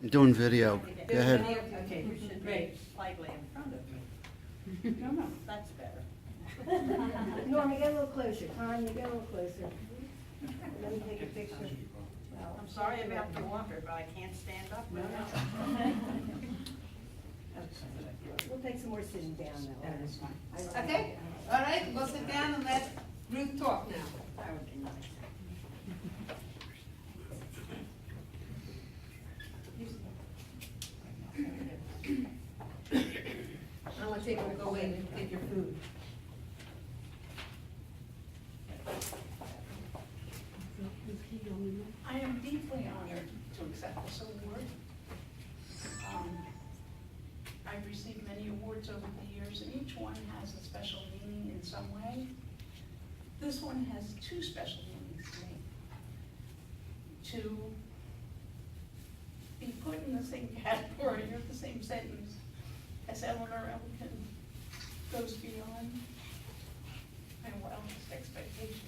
I'm doing video. Go ahead. Okay, you should be slightly in front of me. No, that's better. Norma, get a little closer. Tanya, get a little closer. Let me take a picture. Well, I'm sorry about the water, but I can't stand up No, now. We'll take some more sitting down though. That is fine. Okay, all right, we'll sit down and let Ruth talk now. That would be nice. I want to take her to go in and take your food. I am deeply honored to accept this award. I've received many awards over the years, and each one has a special meaning in some way. This one has two special meanings to me. To be put in the same category or the same sentence as Eleanor Elkin goes beyond my wildest expectations.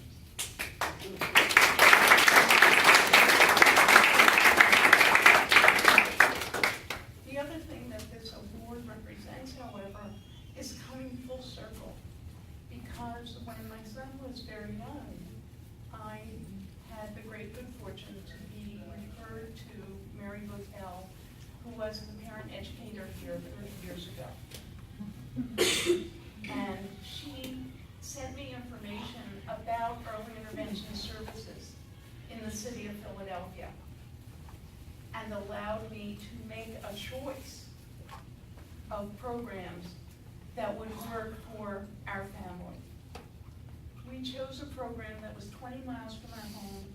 The other thing that this award represents, however, is coming full circle. Because when my son was very young, I had the great good fortune to be referred to Mary Botel, who was the parent educator here 30 years ago. And she sent me information about early intervention services in the city of Philadelphia and allowed me to make a choice of programs that would work for our family. We chose a program that was 20 miles from our home,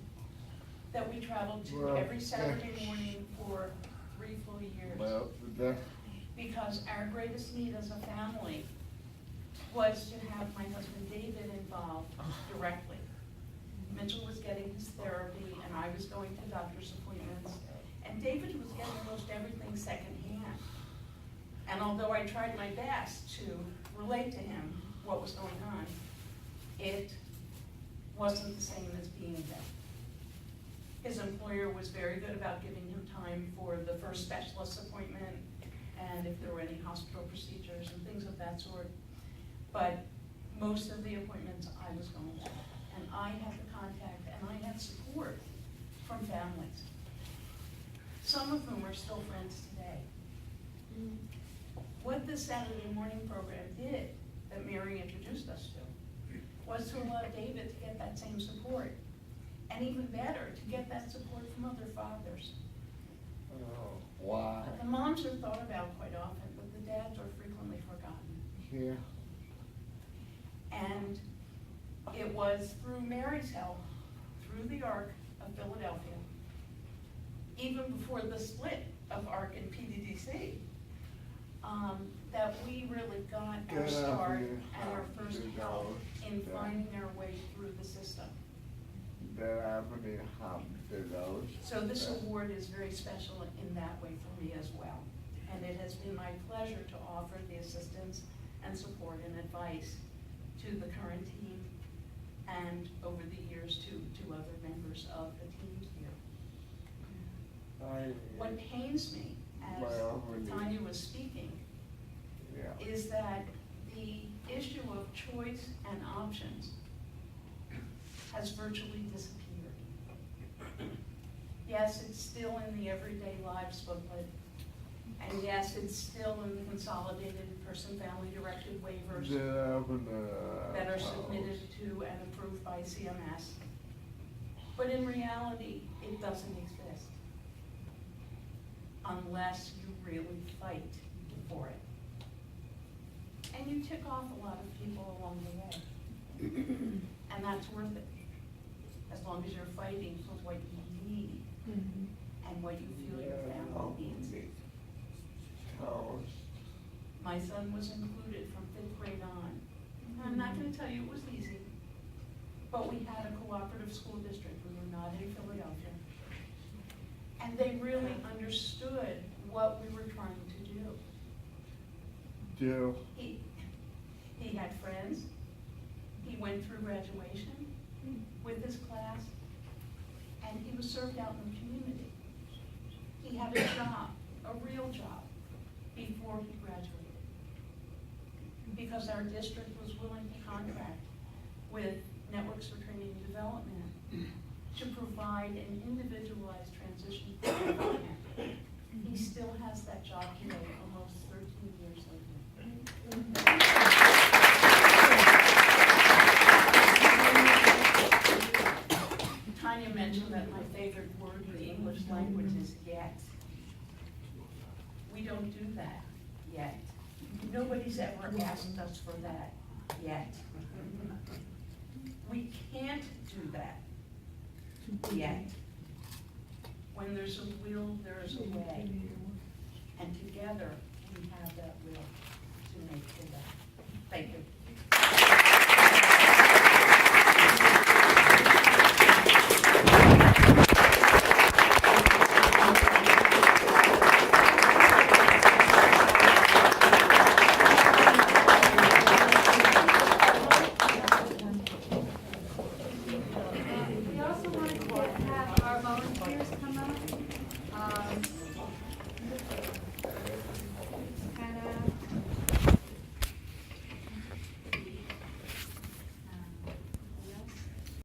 that we traveled to every Saturday morning for 3 full years. Because our greatest need as a family was to have my husband David involved directly. Mitchell was getting his therapy and I was going to doctor's appointments. And David was getting almost everything secondhand. And although I tried my best to relate to him what was going on, it wasn't the same as being there. His employer was very good about giving him time for the first specialist appointment and if there were any hospital procedures and things of that sort. But most of the appointments I was going to. And I had the contact and I had support from families. Some of whom are still friends today. What this Saturday morning program did, that Mary introduced us to, was to allow David to get that same support. And even better, to get that support from other fathers. Why? The moms are thought about quite often, but the dads are frequently forgotten. Yeah. And it was through Mary's help, through the ARC of Philadelphia, even before the split of ARC and PDDC, that we really got our Get start out and here. our first help in finding our way through the system. So this award is very special in that way for me as well. And it has been my pleasure to offer the assistance and support and advice to the current team and over the years to other members of the team here. What pains me, as Tanya was speaking, is that the issue of choice and options has virtually disappeared. Yes, it's still in the Everyday Lives booklet, and yes, it's still in the consolidated person-family directed waivers that are submitted to and approved by CMS. But in reality, it doesn't exist unless you really fight for it. And you tick off a lot of people along the way. And that's worth it, as long as you're fighting for what you need and what you feel your family needs. My son was included from 5th grade on. I'm not going to tell you it was easy, but we had a cooperative school district. We were not in Philadelphia. And they really understood what we were trying to do. He had friends. He went through graduation with his class, and he was served out in the community. He he had a job, a real job, before he graduated. Because our district was willing to contract with Networks for Training and Development to provide an individualized transition plan. He still has that job today, almost 13 years later. Tanya mentioned that my favorite word in the English language is yet. We don't do that yet. Nobody's ever asked us for that yet. We can't do that yet. When there's a will, there is a way. And together, we have that will to make it that. Thank you. We also wanted to have our volunteers come up.